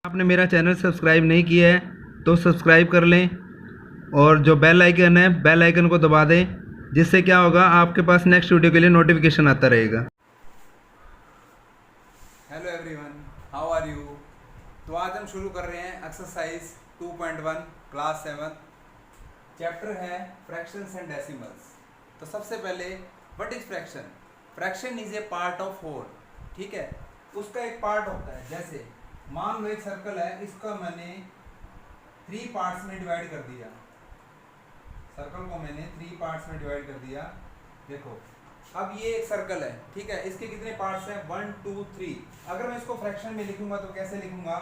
आपने मेरा channel subscribe नहीं किया है तो सब्सक्राइब कर लें और जो बेल आइकन है बेल आइकन को दबा दें, जिससे क्या होगा आपके पास नेक्स्ट वीडियो के लिए नोटिफिकेशन आता रहेगा। Hello everyone, how are you. तो आज हम शुरू कर रहे हैं एक्सरसाइज 2.1 क्लास 7। चैप्टर है फ्रैक्शंस एंड डेसिमल्स। तो सबसे पहले what is fraction. Fraction is a part of whole. ठीक है, उसका एक पार्ट होता है। जैसे मान लो एक सर्कल है, इसका मैंने 3 पार्ट्स में डिवाइड कर दिया। सर्कल को मैंने 3 पार्ट्स में डिवाइड कर दिया। देखो अब ये एक सर्कल है, ठीक है, इसके कितने पार्ट्स हैं 1 2 3। अगर मैं इसको फ्रैक्शन में लिखूंगा तो कैसे लिखूंगा,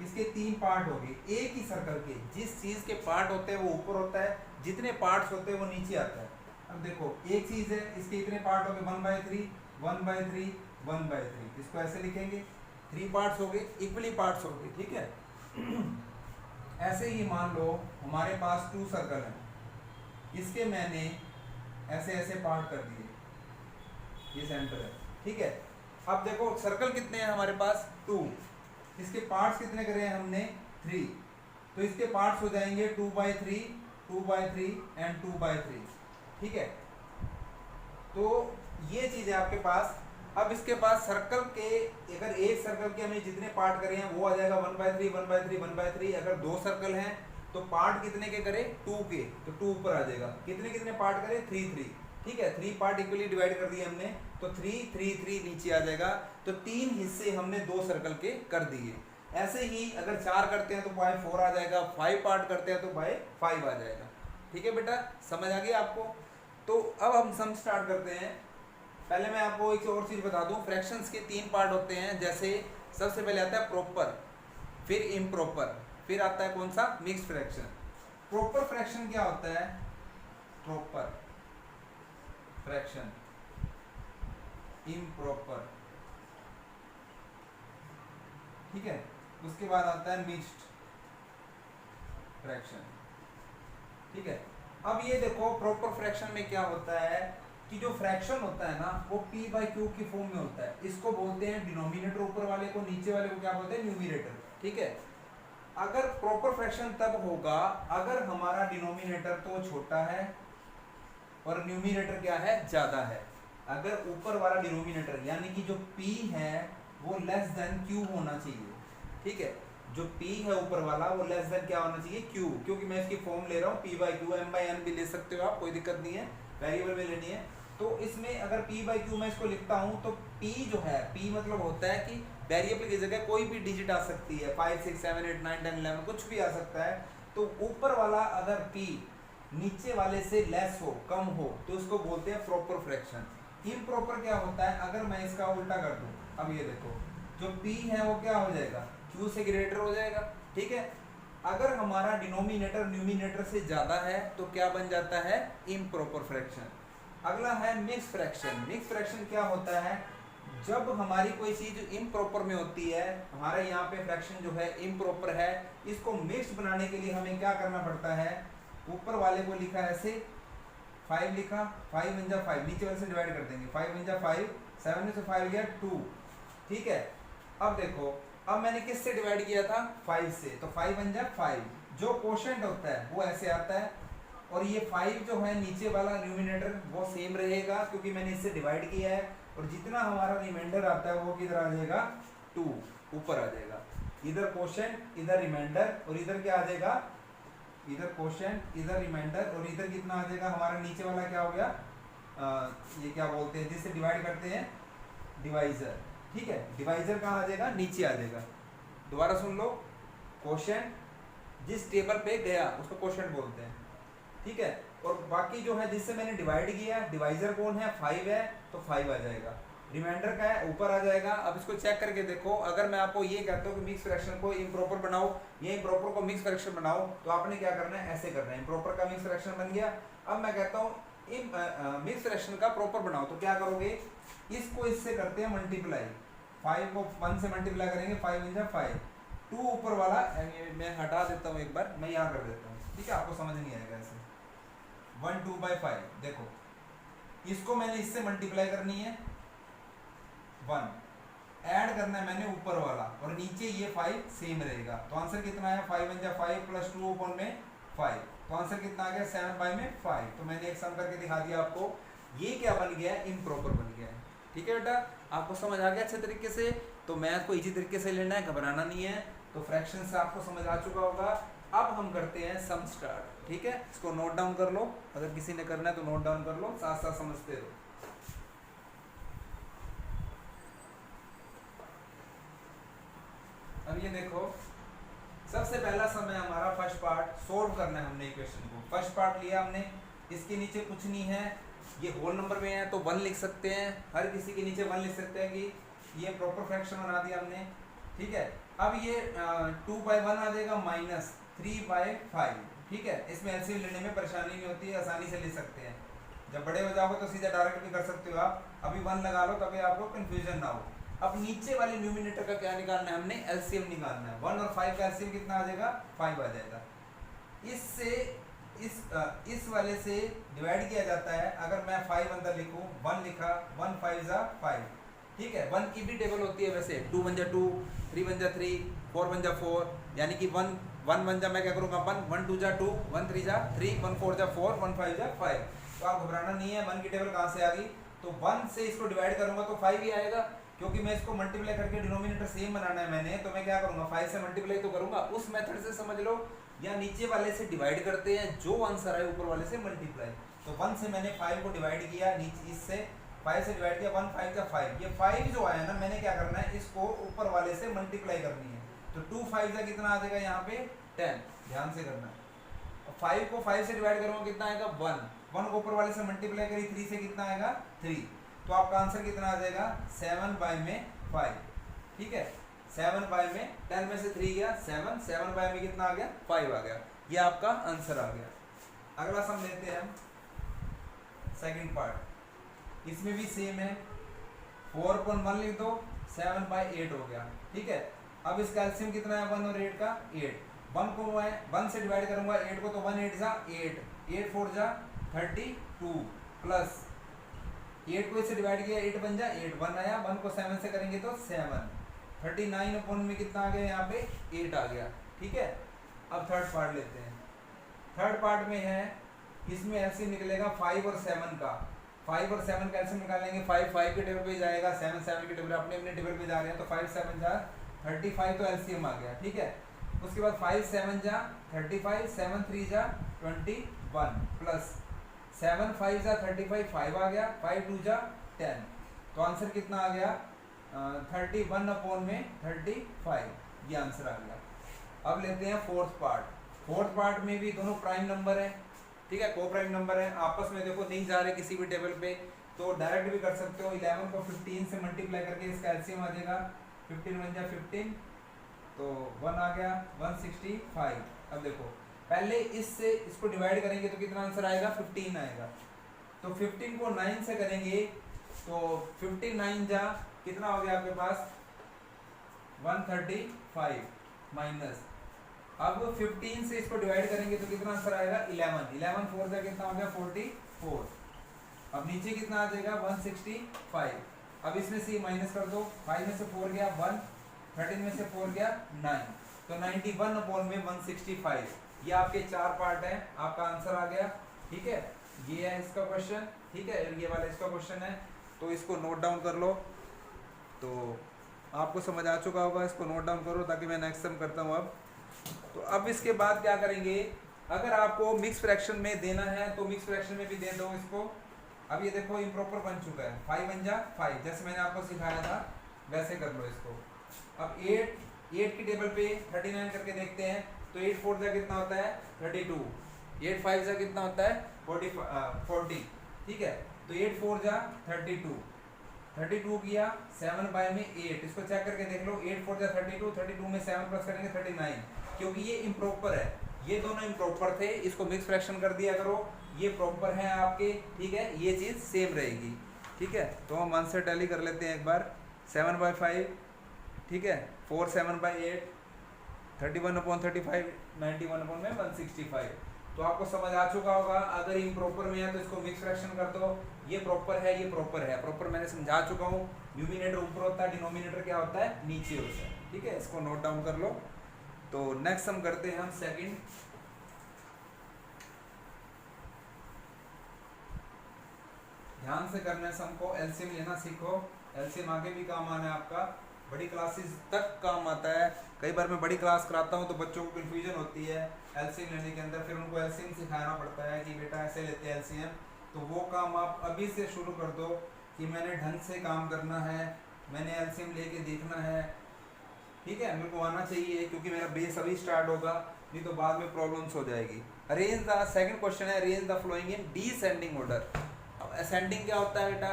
इसके 3 पार्ट हो गए। एक ही सर्कल के जिस चीज के पार्ट होते हैं वो ऊपर होता है, जितने पार्ट्स होते हैं वो नीचे आता है। अब देखो एक चीज है, इसके इतने पार्ट हो गए 1/3 1/3 1/3। इसको ऐसे लिखेंगे, 3 पार्ट्स हो गए, इक्वली पार्ट्स हो गए। ठीक है, ऐसे ही मान लो हमारे पास 2 सर्कल हैं, इसके मैंने ऐसे ऐसे पार्ट कर दिए, ये सेंटर है। ठीक है, अब देखो सर्कल कितने हैं हमारे पास 2, इसके पार्ट्स कितने करे हैं हमने 3, तो इसके पार्ट्स हो जाएंगे 2/3 2/3 एंड 2/3। ठीक है, तो ये चीज है आपके पास। अब इसके पास सर्कल के, अगर एक सर्कल के हमने जितने पार्ट करे हैं वो आ जाएगा 1/3 1/3 1/3। अगर 2 सर्कल हैं तो पार्ट कितने के करे 2 के, तो 2 ऊपर आ जाएगा। कितने कितने पार्ट करे 3 3। ठीक है, 3 पार्ट इक्वली डिवाइड कर दिए हमने, तो 3 3 3 नीचे आ जाएगा। तो 3 हिस्से हमने 2 सर्कल के कर दिए। ऐसे ही अगर 4 करते हैं तो बाय 4 आ जाएगा, 5 पार्ट करते हैं तो बाय 5 आ जाएगा। ठीक है बेटा, समझ आ गया आपको। तो अब हम सम स्टार्ट करते हैं। पहले मैं आपको एक और चीज बता दूं, फ्रैक्शंस के 3 पार्ट होते हैं। जैसे सबसे पहले आता है प्रॉपर, फिर इम्प्रॉपर, फिर आता है कौन सा मिक्स्ड फ्रैक्शन। प्रॉपर फ्रैक्शन क्या होता है, प्रॉपर फ्रैक्शन, इम्प्रॉपर। ठीक है, उसके बाद आता है मिक्स्ड फ्रैक्शन। ठीक है, अब ये देखो प्रॉपर फ्रैक्शन में क्या होता है कि जो फ्रैक्शन होता है ना वो p/q की फॉर्म में होता है। इसको बोलते हैं डिनोमिनेटर ऊपर वाले को, नीचे वाले को क्या बोलते हैं न्यूमरेटर। ठीक है, अगर प्रॉपर फ्रैक्शन तब होगा अगर हमारा डिनोमिनेटर तो छोटा है और न्यूमरेटर क्या है ज्यादा है। अगर ऊपर वाला डिनोमिनेटर यानी कि जो p है वो लेस देन q होना चाहिए। ठीक है, जो p है ऊपर वाला वो लेस देन क्या होना चाहिए q, क्योंकि मैं इसकी फॉर्म ले रहा हूँ p/q, m/n भी ले सकते हो आप, कोई दिक्कत नहीं है, वेरिएबल में लेनी है। तो इसमें अगर p/q मैं इसको लिखता हूँ तो p जो है, p मतलब होता है कि वेरिएबल की जगह कोई भी डिजिट आ सकती है, 5 6 7 8 9 10 11 कुछ भी आ सकता है। तो ऊपर वाला अगर p नीचे वाले से लेस हो, कम हो, तो उसको बोलते हैं प्रॉपर फ्रैक्शन। इम्प्रॉपर क्या होता है, अगर मैं इसका उल्टा कर दूं, अब ये देखो जो p है वो क्या हो जाएगा q से ग्रेटर हो जाएगा। ठीक है, अगर हमारा डिनोमिनेटर न्यूमरेटर से ज्यादा है तो क्या बन जाता है इम्प्रॉपर फ्रैक्शन। अगला है मिक्स फ्रैक्शन। मिक्स फ्रैक्शन क्या होता है, जब हमारी कोई चीज इम्प्रॉपर में होती है, हमारे यहाँ पे फ्रैक्शन जो है इम्प्रॉपर है, इसको मिक्स बनाने के लिए हमें क्या करना पड़ता है, ऊपर वाले को लिखा ऐसे 5 लिखा, 5 × 5, नीचे वाले से डिवाइड कर देंगे, 5 × 5 7 से 5 गया 2। ठीक है, अब देखो अब मैंने किससे डिवाइड किया था 5 से, तो 5 × 5, जो कोशेंट होता है वो ऐसे आता है, और ये 5 जो है नीचे वाला न्यूमरेटर वो सेम रहेगा क्योंकि मैंने इससे डिवाइड किया है, और जितना हमारा रिमाइंडर आता है वो किधर आ जाएगा 2 ऊपर आ जाएगा। इधर कोशेंट इधर रिमाइंडर, और इधर क्या आ जाएगा, इधर कोशेंट इधर रिमाइंडर, और इधर कितना आ जाएगा हमारा नीचे वाला क्या हो गया, ये क्या बोलते हैं जिससे डिवाइड करते हैं डिवाइजर। ठीक है, डिवाइजर कहाँ आ जाएगा नीचे आ जाएगा। दोबारा सुन लो, कोशेंट जिस टेबल पे गया उसको कोशेंट बोलते हैं। ठीक है, और बाकी जो है जिससे मैंने डिवाइड किया, डिवाइजर कौन है 5 है, तो 5 आ जाएगा। रिमाइंडर का है ऊपर आ जाएगा। अब इसको चेक करके देखो, अगर मैं आपको ये कहता हूँ कि मिक्स फ्रैक्शन को इम्प्रॉपर बनाओ, ये इम्प्रॉपर को मिक्स फ्रैक्शन बनाओ, तो आपने क्या करना है ऐसे करना है, इम्प्रॉपर का मिक्स फ्रैक्शन बन गया। अब मैं कहता हूँ मिक्स फ्रैक्शन का प्रॉपर बनाओ, तो क्या करोगे, इसको इससे करते हैं मल्टीप्लाई, 5 को 1 से मल्टीप्लाई करेंगे, 5 × 5, 2 ऊपर वाला मैं हटा देता हूँ, एक बार मैं यहाँ कर देता हूँ। ठीक है, आपको समझ नहीं आएगा ऐसे 1 2/5। देखो इसको मैंने इससे मल्टीप्लाई करनी है 1, ऐड करना है मैंने ऊपर वाला और नीचे ये 5 सेम रहेगा। तो आंसर कितना आया 5 × 5 प्लस 2 अपॉन में 5। तो आंसर कितना आ गया 7/5। तो मैंने एक सम करके दिखा दिया आपको। ये क्या बन गया है, इम्प्रॉपर बन गया है। ठीक है बेटा, आपको समझ आ गया अच्छे तरीके से। तो मैथ को इजी तरीके से लेना है, घबराना नहीं है। तो फ्रैक्शन से आपको समझ आ चुका होगा। अब हम करते हैं सम स्टार्ट। ठीक है, इसको नोट डाउन कर लो, अगर किसी ने करना है तो नोट डाउन कर लो, साथ साथ समझते रहो। अब ये देखो, सबसे पहला सम है हमारा फर्स्ट पार्ट, सोल्व करना है हमने इक्वेशन को। फर्स्ट पार्ट लिया हमने, इसके नीचे कुछ नहीं है, ये होल नंबर में है तो 1 लिख सकते हैं, हर किसी के नीचे 1 लिख सकते हैं कि ये प्रॉपर फ्रैक्शन बना दिया हमने। ठीक है, अब ये 2/1 आ जाएगा माइनस 3/5। ठीक है, इसमें एलसीएम लेने में परेशानी नहीं होती है, आसानी से ले सकते हैं। जब बड़े हो जाओगे तो सीधा डायरेक्ट भी कर सकते हो आप, अभी 1 लगा लो ताकि आपको कंफ्यूजन ना हो। अब नीचे वाले न्यूमिनेटर का क्या निकालना है, हमने एलसीएम निकालना है। 1 और 5 का एलसीएम कितना आ जाएगा, 5 आ जाएगा। इससे इस वाले से डिवाइड किया जाता है। अगर मैं 5 अंदर लिखूं, 1 लिखा, 1 5 ज़ा 5। ठीक है, 1 की भी टेबल होती है वैसे, 2 1 जा 2, 3 1 जा 3, 4 1 जा 4, यानी कि 1 1 जा मैं क्या करूँगा 1, 1 2 जा 2, 1 3 जा 3, 1 4 जा 4, 1 5 जा 5। तो आप घबराना नहीं है, 1 की टेबल कहाँ से आ गई, तो 1 से इसको डिवाइड करूँगा तो 5 ही आएगा, क्योंकि मैं इसको मल्टीप्लाई करके डिनोमिनेटर सेम बनाना है मैंने। तो मैं क्या करूँगा 5 से मल्टीप्लाई तो करूँगा, उस मेथड से समझ लो, या नीचे वाले से डिवाइड करते हैं, जो आंसर है ऊपर वाले से मल्टीप्लाई। तो 1 से मैंने 5 को डिवाइड किया, नीचे इससे 5 से डिवाइड किया, 1 5 जा 5। ये 5 जो आया ना, मैंने क्या करना है, इसको ऊपर वाले से मल्टीप्लाई करनी है। तो 2 5 जा कितना आ जाएगा यहाँ पे 10, ध्यान से करना है। 5 को 5 से डिवाइड करूँगा कितना आएगा 1 को ऊपर वाले से मल्टीप्लाई करी 3 से कितना आएगा 3। तो आपका आंसर कितना आ जाएगा 7/5। ठीक है, 7/में 10 में से 3 गया 7, 7/में कितना आ गया 5 आ गया। ये आपका आंसर आ गया। अगला सम लेते हैं हम, सेकंड पार्ट। इसमें भी सेम है, 4/1 लिख दो, 7/8 हो गया। ठीक है, अब इसका एलसीएम कितना है 1 और 8 का 8। 1 को मैं 1 से डिवाइड करूंगा 8 को, तो 1 8 जा 8, 8 4 जा 32, प्लस 8 को इससे डिवाइड किया 8 बन जा 8, 1 आया, 1 को 7 से करेंगे तो 7, 39 अपॉन में कितना आ गया यहाँ पे 8 आ गया। ठीक है, अब थर्ड पार्ट लेते हैं। थर्ड पार्ट में है, इसमें एलसीएम निकलेगा 5 और 7 का। 5 और 7 का एलसीएम निकालेंगे, 5 5 के टेबल पे जाएगा, 7 7 के टेबल, अपने अपने टेबल पे जा रहे हैं, तो 5 7 जा 35, तो एलसीएम आ गया। ठीक है, उसके बाद 5 7 जा 35, 7 3 जा 21, प्लस 7 5 जा 35, 5 आ गया, 5 2 जा 10। तो आंसर कितना आ गया 31 अपॉन में 35, ये आंसर आ गया। अब लेते हैं फोर्थ पार्ट। फोर्थ पार्ट में भी दोनों प्राइम नंबर है। ठीक है, को प्राइम नंबर है, आपस में देखो नहीं जा रहे किसी भी टेबल पे, तो डायरेक्ट भी कर सकते हो। 11 को 15 से मल्टीप्लाई करके इसका एलसीएम आ जाएगा, 15 1 जा 15, तो 1 आ गया 165। अब देखो पहले इससे इसको डिवाइड करेंगे तो कितना आंसर आएगा 15 आएगा। तो 15 को 9 से करेंगे तो 15 9 जा कितना हो गया आपके पास 135, माइनस अब 15 से इसको डिवाइड करेंगे तो कितना आंसर आएगा 11, 11 4 जा कितना हो गया 44। अब नीचे कितना आ जाएगा 165। अब इसमें से माइनस कर दो, 5 में से 4 गया 1, 13 में से 4 गया 9, तो 91 अपॉन में 165। ये आपके 4 पार्ट है, आपका आंसर आ गया। ठीक है, ये है इसका क्वेश्चन। ठीक है, ये वाला इसका क्वेश्चन है, तो इसको नोट डाउन कर लो। तो आपको समझ आ चुका होगा, इसको नोट डाउन करो ताकि मैं नेक्स्ट सम करता हूँ अब। तो अब इसके बाद क्या करेंगे, अगर आपको मिक्स फ्रैक्शन में देना है तो मिक्स फ्रैक्शन में भी दे दो इसको। अब ये देखो इम्प्रॉपर बन चुका है, 5 1 जा 5, जैसे मैंने आपको सिखाया था वैसे कर लो इसको। अब 8 की टेबल पे 39 करके देखते हैं, तो 8 4 जा कितना होता है 32, 8 5 जा कितना होता है 40। ठीक है, तो 8 4 जा 32 किया 7/8, इसको चेक करके देख लो। 8 4 जा 32 में 7 प्लस करेंगे 39, क्योंकि ये इम्प्रॉपर है, ये दोनों इम्प्रॉपर थे, इसको मिक्स फ्रैक्शन कर दिया करो, ये प्रॉपर है आपके। ठीक है, ये चीज़ सेम रहेगी। ठीक है, तो हम आंसर टैली कर लेते हैं एक बार। 7/5, ठीक है, 4 7/8, 31 अपॉन 35, 91 अपॉन में 165। तो आपको समझ आ चुका होगा, अगर इम्प्रॉपर में है तो इसको मिक्स फ्रैक्शन कर दो। ये प्रॉपर है, ये प्रॉपर है, प्रॉपर मैंने समझा चुका हूँ। न्यूमिनेटर ऊपर होता है, डिनोमिनेटर क्या होता है, नीचे होता है। ठीक है, इसको नोट डाउन कर लो। तो नेक्स्ट हम करते हैं हम सेकंड। ध्यान से करना है सम को, एलसीएम लेना सीखो। एलसीएम आगे भी काम आना है आपका, बड़ी क्लासेस तक काम आता है। कई बार मैं बड़ी क्लास कराता हूँ तो बच्चों को कन्फ्यूजन होती है एलसीएम लेने के अंदर, फिर उनको एलसीएम सिखाना पड़ता है कि बेटा ऐसे लेते हैं एलसीएम। तो वो काम आप अभी से शुरू कर दो कि मैंने ढंग से काम करना है, मैंने एलसीएम लेके देखना है। ठीक है, मेरे को आना चाहिए क्योंकि मेरा बेस अभी स्टार्ट होगा, नहीं तो बाद में प्रॉब्लम्स हो जाएगी। अरेंज द, सेकंड क्वेश्चन है arrange the following in descending order. अब असेंडिंग क्या होता है बेटा,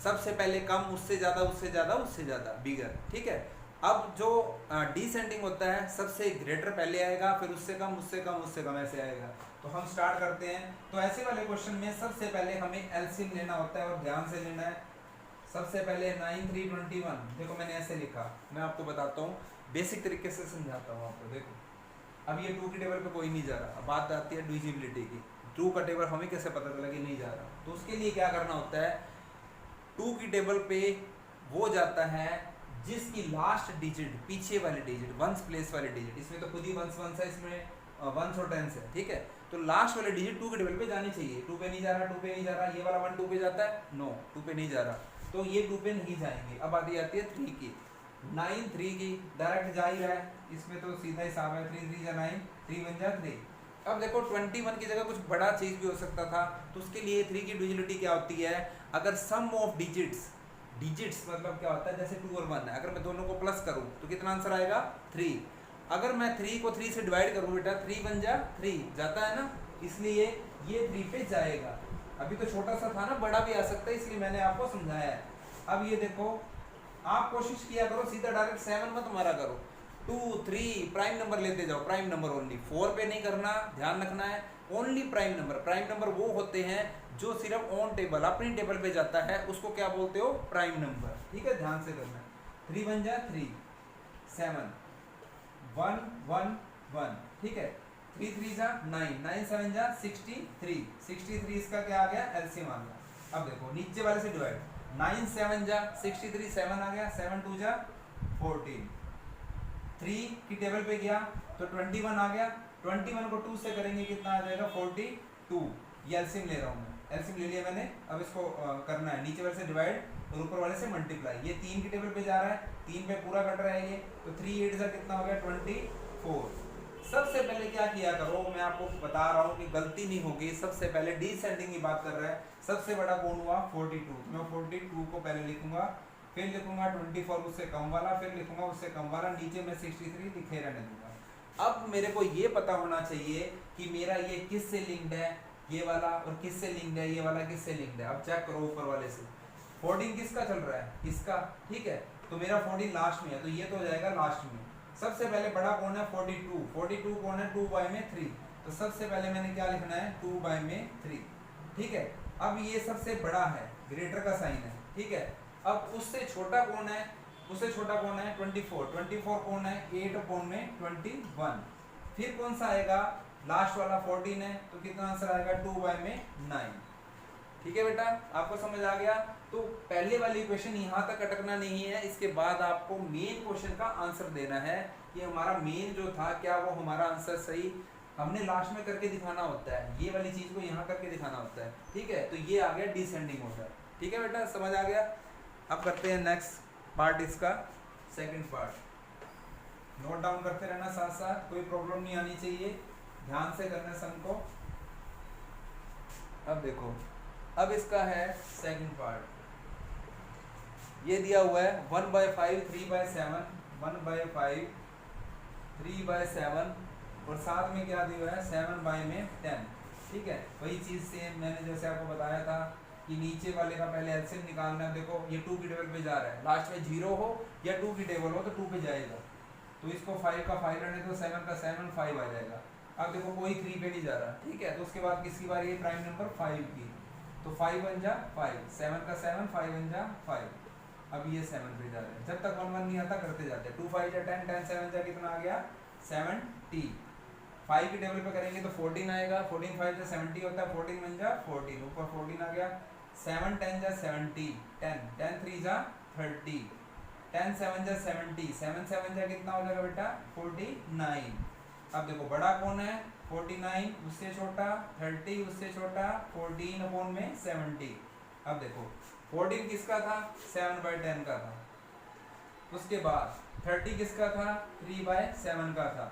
सबसे पहले कम, उससे ज़्यादा, उससे ज़्यादा, उससे ज़्यादा, बिगर। ठीक है, अब जो डिसेंडिंग होता है सबसे ग्रेटर पहले आएगा, फिर उससे कम, उससे कम, उससे कम, ऐसे आएगा। तो हम स्टार्ट करते हैं। तो ऐसे वाले क्वेश्चन में सबसे पहले हमें एलसीएम लेना होता है और ध्यान से लेना है। सबसे पहले 9 3 21, देखो मैंने ऐसे लिखा, मैं आपको बताता हूँ बेसिक तरीके से समझाता हूँ आपको। देखो अब ये 2 की टेबल पे कोई नहीं जा रहा, अब बात आती है डिविजिबिलिटी की। 2 का टेबल हमें कैसे पता चला कि नहीं जा रहा, तो उसके लिए क्या करना होता है, 2 की टेबल पे वो जाता है जिसकी लास्ट डिजिट, पीछे वाली डिजिट, वंस प्लेस वाली डिजिट, इसमें तो खुद ही वंस वंस है, इसमें वंस और टेंस है। ठीक है, तो लास्ट वाली डिजिट 2 के टेबल पे जानी चाहिए। 2 पे नहीं जा रहा, 2 पे नहीं जा रहा, ये वाला 1 2 पे जाता है, नो 2 पे नहीं जा रहा, तो ये 2 पे नहीं जाएंगे। अब आती है 3 की, 9 3 की डायरेक्ट जा ही रहा है, इसमें तो सीधा हिसाब है, 3 3 जा 9, 3 1 जा 3। अब देखो 21 की जगह कुछ बड़ा चीज भी हो सकता था, तो उसके लिए 3 की डिविजिबिलिटी क्या होती है, अगर सम ऑफ डिजिट्स, डिजिट्स मतलब क्या होता है, जैसे 2 और 1 है, अगर मैं दोनों को प्लस करूं तो कितना आंसर आएगा 3। अगर मैं 3 को 3 से डिवाइड करूं बेटा, 3 1 जा 3 जाता है ना, इसलिए ये 3 पे जाएगा। अभी तो छोटा सा था ना, बड़ा भी आ सकता है, इसलिए मैंने आपको समझाया है। अब ये देखो, आप कोशिश किया करो सीधा डायरेक्ट 7 मत मारा करो, 2 3 प्राइम नंबर लेते जाओ, प्राइम नंबर ओनली, 4 पे नहीं करना, ध्यान रखना है, only prime number. Prime number वो होते हैं जो सिर्फ ऑन टेबल, अपनी टेबल पे जाता है, उसको क्या बोलते हो, प्राइम नंबर। ठीक है, ध्यान से करना है। 3 1 जा 3 7 1 1 1, ठीक है, 3 3 जा 9 9 7 जा 63 63, इसका क्या आ गया, एलसीएम आ गया। अब देखो नीचे वाले से डिवाइड, 9 7 जा 63, 7 आ गया, 7 2 जा 14, 3 की टेबल पे गया तो 21 आ गया, 21 को 2 से करेंगे कितना आ जाएगा, 42। ये एलसीएम ले रहा हूँ मैं, एलसीएम ले लिया मैंने। अब इसको करना है, नीचे वाले से डिवाइड और ऊपर वाले से मल्टीप्लाई। ये 3 की टेबल पे जा रहा है, 3 पे पूरा कट रहा है ये, तो 3 8 जा कितना हो गया, 24। सबसे पहले क्या किया करो, मैं आपको बता रहा हूँ कि गलती नहीं होगी, सबसे पहले डिसेंडिंग की बात कर रहा है, सबसे बड़ा कौन हुआ 42, मैं 42 को पहले लिखूंगा, फिर लिखूंगा 24 उससे कम वाला, फिर लिखूंगा उससे कम वाला, नीचे में 63 लिखे रहने दूंगा। अब मेरे को ये पता होना चाहिए कि मेरा ये किससे लिंक्ड है, ये वाला, और किससे लिंक्ड है, ये वाला किससे लिंक्ड है। अब चेक करो ऊपर वाले से, 14 किसका चल रहा है, इसका। ठीक है, तो मेरा 14 लास्ट में है, तो ये तो हो जाएगा लास्ट में। सबसे पहले बड़ा कौन है 42, 42 कौन है 2 बाय में 3, तो सबसे पहले मैंने क्या लिखना है 2 बाय में 3। ठीक है, अब ये सबसे बड़ा है, ग्रेटर का साइन है। ठीक है, अब उससे छोटा कौन है, उससे छोटा कौन है 24, 24 कौन है 8 अपॉन में 21, फिर कौन सा आएगा लास्ट वाला 14 है, तो कितना आंसर आएगा 2 बाय में 9। ठीक है बेटा, आपको समझ आ गया। तो पहले वाली इक्वेशन यहाँ तक अटकना नहीं है, इसके बाद आपको मेन क्वेश्चन का आंसर देना है कि हमारा मेन जो था क्या वो हमारा आंसर सही हमने लास्ट में करके दिखाना होता है, ये वाली चीज को यहाँ करके दिखाना होता है। ठीक है, तो ये आ गया डिसेंडिंग ऑर्डर। ठीक है बेटा, समझ आ गया। अब करते हैं नेक्स्ट पार्ट, इसका सेकंड पार्ट। नोट डाउन करते रहना साथ साथ, कोई प्रॉब्लम नहीं आनी चाहिए, ध्यान से करना सम को। अब देखो, अब इसका है सेकंड पार्ट, ये दिया हुआ है 1/5 3/7, 1/5 3/7, और साथ में क्या दिया हुआ है 7 बाय में 10। ठीक है, वही चीज़ से मैंने जैसे आपको बताया था कि नीचे वाले का पहले एलसीएम निकालना है। देखो ये 2 की टेबल पे जा रहा है, लास्ट में 0 हो या 2 की टेबल हो तो 2 पे जाएगा, तो इसको 5 का 5 रहने दो, 7 का 7, 5 आ जाएगा। अब देखो कोई 3 पे नहीं जा रहा। ठीक है, तो उसके बाद किसकी बारी है, प्राइम नंबर 5 की, तो 5 1 जा 5, 7 का 7, 5 1 जा 5। अब ये 7 पे जा रहे हैं, जब तक 1 1 नहीं आता करते जाते हैं। 2 5 जा 10, 10 7 जा कितना आ गया 70। 5 की टेबल पे करेंगे तो 14 आएगा, 14 5 जा 70 होता है, 14 1 जा 14, ऊपर 14 आ गया, 7 10 जा 70, 10 10 3 जा 30, 10 7 जा 70, 7 7 जा कितना हो जाएगा बेटा 49। अब देखो बड़ा कौन है 49, उससे छोटा 30, उससे छोटा 14 अपॉन में 70। अब देखो 14 किसका था 7/10 का था, उसके बाद 30 किसका था 3/7 का था,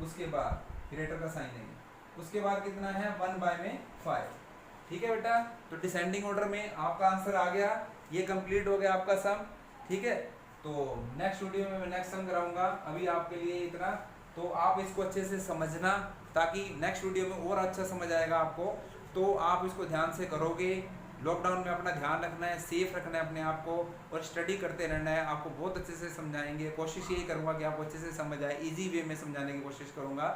उसके बाद ग्रेटर का साइन है, उसके बाद कितना है 1/5। ठीक है बेटा, तो डिसेंडिंग ऑर्डर में आपका आंसर आ गया, ये कंप्लीट हो गया आपका सम। ठीक है, तो नेक्स्ट वीडियो में मैं नेक्स्ट सम कराऊंगा, अभी आपके लिए इतना। तो आप इसको अच्छे से समझना ताकि नेक्स्ट वीडियो में और अच्छा समझ आएगा आपको। तो आप इसको ध्यान से करोगे। लॉकडाउन में अपना ध्यान रखना है, सेफ रखना है अपने आप को और स्टडी करते रहना है। आपको बहुत अच्छे से समझाएंगे, कोशिश यही करूँगा कि आपको अच्छे से समझ आए, इजी वे में समझाने की कोशिश करूँगा।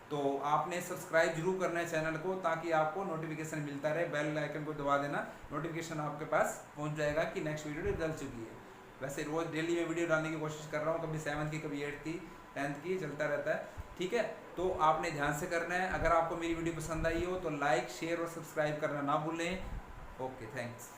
तो आपने सब्सक्राइब जरूर करना है चैनल को ताकि आपको नोटिफिकेशन मिलता रहे। बेल आइकन को दबा देना, नोटिफिकेशन आपके पास पहुंच जाएगा कि नेक्स्ट वीडियो डल चुकी है। वैसे रोज़ डेली में वीडियो डालने की कोशिश कर रहा हूँ, कभी 7th की कभी 8th की 10th की, चलता रहता है। ठीक है, तो आपने ध्यान से करना है। अगर आपको मेरी वीडियो पसंद आई हो तो लाइक शेयर और सब्सक्राइब करना ना भूलें। Okay, thanks.